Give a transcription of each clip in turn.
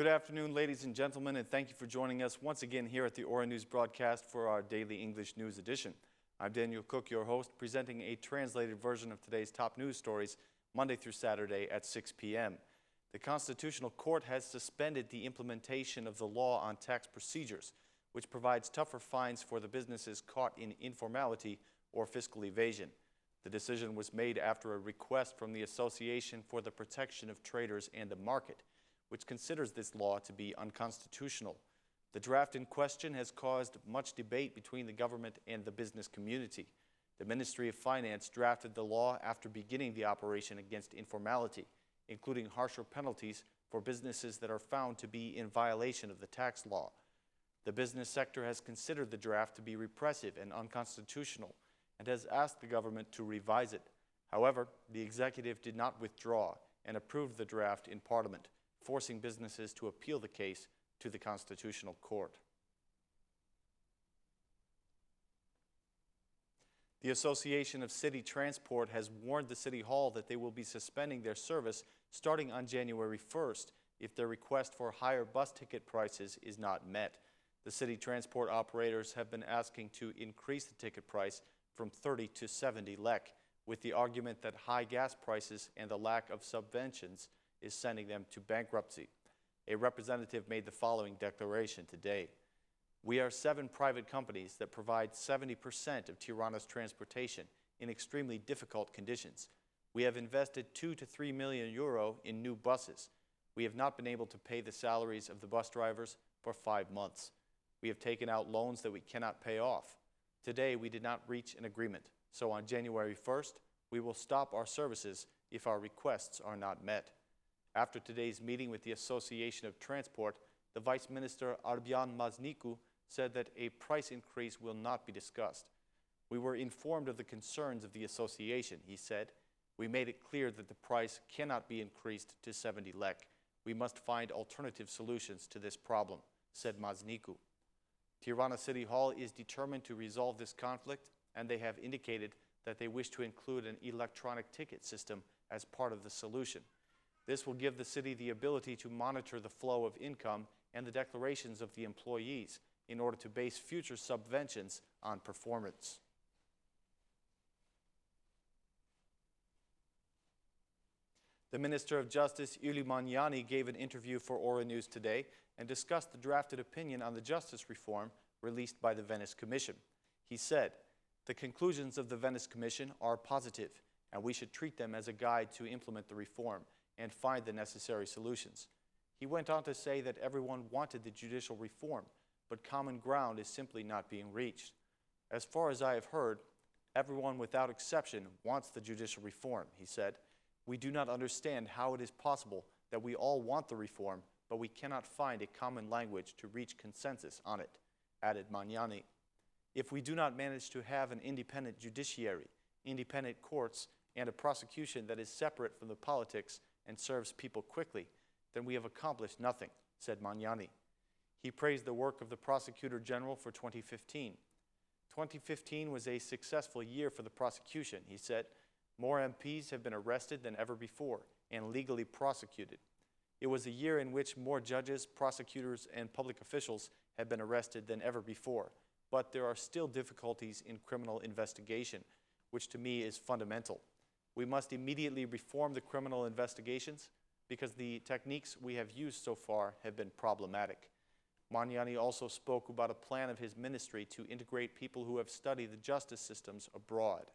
Good afternoon, ladies and gentlemen, and thank you for joining us once again here at the Aura News broadcast for our daily English news edition. I'm Daniel Cook, your host, presenting a translated version of today's top news stories Monday through Saturday at 6 p.m. The Constitutional Court has suspended the implementation of the law on tax procedures, which provides tougher fines for the businesses caught in informality or fiscal evasion. The decision was made after a request from the Association for the Protection of Traders and the Market, which considers this law to be unconstitutional. The draft in question has caused much debate between the government and the business community. The Ministry of Finance drafted the law after beginning the operation against informality, including harsher penalties for businesses that are found to be in violation of the tax law. The business sector has considered the draft to be repressive and unconstitutional and has asked the government to revise it. However, the executive did not withdraw and approved the draft in Parliament, forcing businesses to appeal the case to the Constitutional Court. The Association of City Transport has warned the City Hall that they will be suspending their service starting on January 1st if their request for higher bus ticket prices is not met. The city transport operators have been asking to increase the ticket price from 30 to 70 lek, with the argument that high gas prices and the lack of subventions is sending them to bankruptcy. A representative made the following declaration today. We are 7 private companies that provide 70% of Tirana's transportation in extremely difficult conditions. We have invested 2 to 3 million euro in new buses. We have not been able to pay the salaries of the bus drivers for 5 months. We have taken out loans that we cannot pay off. Today, we did not reach an agreement, so on January 1st, we will stop our services if our requests are not met. After today's meeting with the Association of Transport, the Vice Minister Gjon Buzuku said that a price increase will not be discussed. We were informed of the concerns of the association, he said. We made it clear that the price cannot be increased to 70 lek. We must find alternative solutions to this problem, said Buzuku. Tirana City Hall is determined to resolve this conflict, and they have indicated that they wish to include an electronic ticket system as part of the solution. This will give the city the ability to monitor the flow of income and the declarations of the employees in order to base future subventions on performance. The Minister of Justice, Manjani, gave an interview for Aura News today and discussed the drafted opinion on the justice reform released by the Venice Commission. He said, "The conclusions of the Venice Commission are positive, and we should treat them as a guide to implement the reform and find the necessary solutions." He went on to say that everyone wanted the judicial reform, but common ground is simply not being reached. As far as I have heard, everyone without exception wants the judicial reform, he said. We do not understand how it is possible that we all want the reform, but we cannot find a common language to reach consensus on it, added Manjani. If we do not manage to have an independent judiciary, independent courts, and a prosecution that is separate from the politics and serves people quickly, then we have accomplished nothing, said Manjani. He praised the work of the Prosecutor General for 2015. 2015 was a successful year for the prosecution, he said. More MPs have been arrested than ever before and legally prosecuted. It was a year in which more judges, prosecutors, and public officials have been arrested than ever before, but there are still difficulties in criminal investigation, which to me is fundamental. We must immediately reform the criminal investigations because the techniques we have used so far have been problematic. Manjani also spoke about a plan of his ministry to integrate people who have studied the justice systems abroad.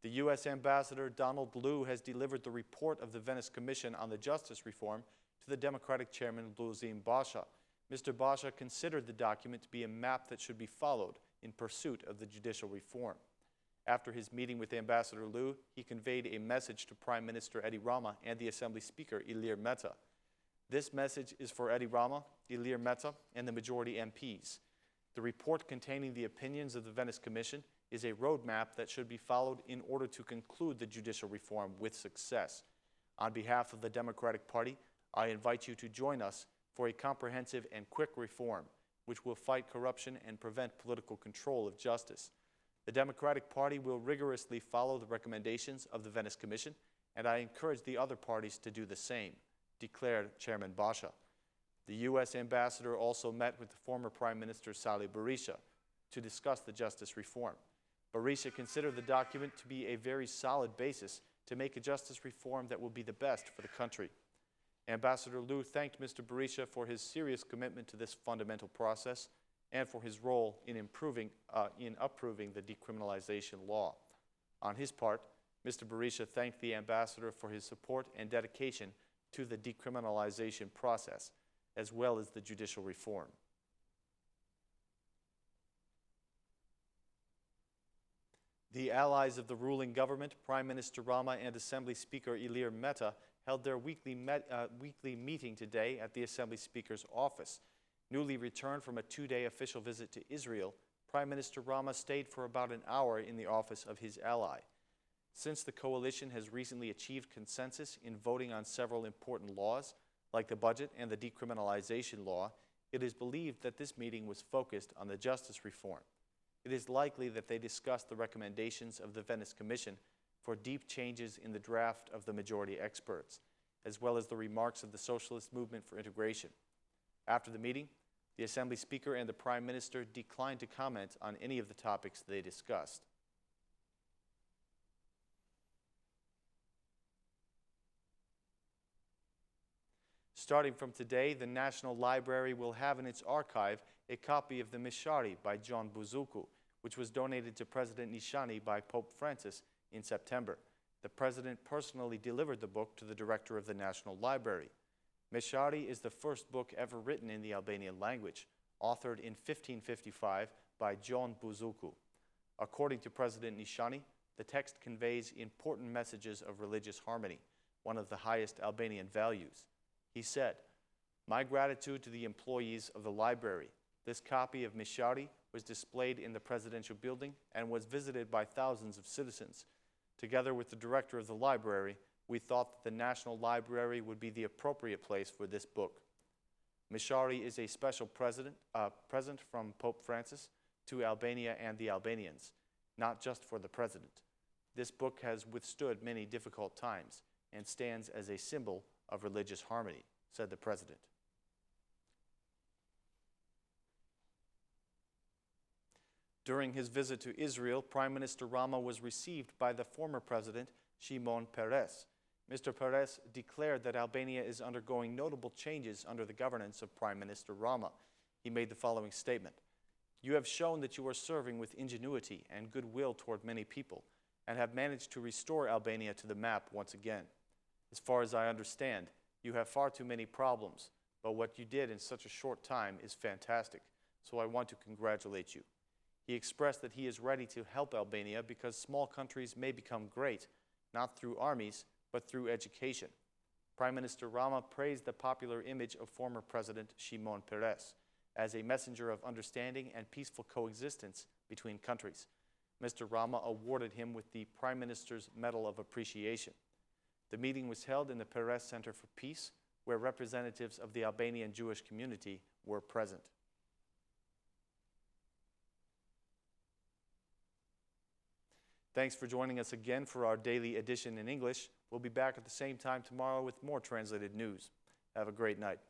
The U.S. Ambassador Donald Liu has delivered the report of the Venice Commission on the justice reform to the Democratic Chairman Basha. Mr. Basha considered the document to be a map that should be followed in pursuit of the judicial reform. After his meeting with Ambassador Liu, he conveyed a message to Prime Minister Edi Rama and the Assembly Speaker Ilir Meta. This message is for Edi Rama, Ilir Meta, and the majority MPs. The report containing the opinions of the Venice Commission is a roadmap that should be followed in order to conclude the judicial reform with success. On behalf of the Democratic Party, I invite you to join us for a comprehensive and quick reform, which will fight corruption and prevent political control of justice. The Democratic Party will rigorously follow the recommendations of the Venice Commission and I encourage the other parties to do the same, declared Chairman Basha. The U.S. ambassador also met with the former Prime Minister Salih Berisha to discuss the justice reform. Berisha considered the document to be a very solid basis to make a justice reform that will be the best for the country. Ambassador Liu thanked Mr. Berisha for his serious commitment to this fundamental process and for his role in approving the decriminalization law. On his part, Mr. Berisha thanked the ambassador for his support and dedication to the decriminalization process, as well as the judicial reform. The allies of the ruling government, Prime Minister Rama and Assembly Speaker Ilir Mehta, held their weekly meeting today at the Assembly Speaker's office. Newly returned from a two-day official visit to Israel, Prime Minister Rama stayed for about an hour in the office of his ally. Since the coalition has recently achieved consensus in voting on several important laws, like the budget and the decriminalization law, it is believed that this meeting was focused on the justice reform. It is likely that they discussed the recommendations of the Venice Commission for deep changes in the draft of the majority experts, as well as the remarks of the Socialist Movement for Integration. After the meeting, the Assembly Speaker and the Prime Minister declined to comment on any of the topics they discussed. Starting from today, the National Library will have in its archive a copy of the Manjani by Gjon Buzuku, which was donated to President Nishani by Pope Francis in September. The President personally delivered the book to the director of the National Library. Manjani is the first book ever written in the Albanian language, authored in 1555 by Gjon Buzuku. According to President Nishani, the text conveys important messages of religious harmony, one of the highest Albanian values. He said, "My gratitude to the employees of the library. This copy of Manjani was displayed in the presidential building and was visited by thousands of citizens. Together with the director of the library, we thought that the National Library would be the appropriate place for this book." Manjani is a special present from Pope Francis to Albania and the Albanians, not just for the president. This book has withstood many difficult times and stands as a symbol of religious harmony, said the president. During his visit to Israel, Prime Minister Rama was received by the former president, Shimon Peres. Mr. Peres declared that Albania is undergoing notable changes under the governance of Prime Minister Rama. He made the following statement: "You have shown that you are serving with ingenuity and goodwill toward many people and have managed to restore Albania to the map once again. As far as I understand, you have far too many problems, but what you did in such a short time is fantastic, so I want to congratulate you." He expressed that he is ready to help Albania because small countries may become great, not through armies, but through education. Prime Minister Rama praised the popular image of former President Shimon Peres as a messenger of understanding and peaceful coexistence between countries. Mr. Rama awarded him with the Prime Minister's Medal of Appreciation. The meeting was held in the Peres Center for Peace, where representatives of the Albanian Jewish community were present. Thanks for joining us again for our daily edition in English. We'll be back at the same time tomorrow with more translated news. Have a great night.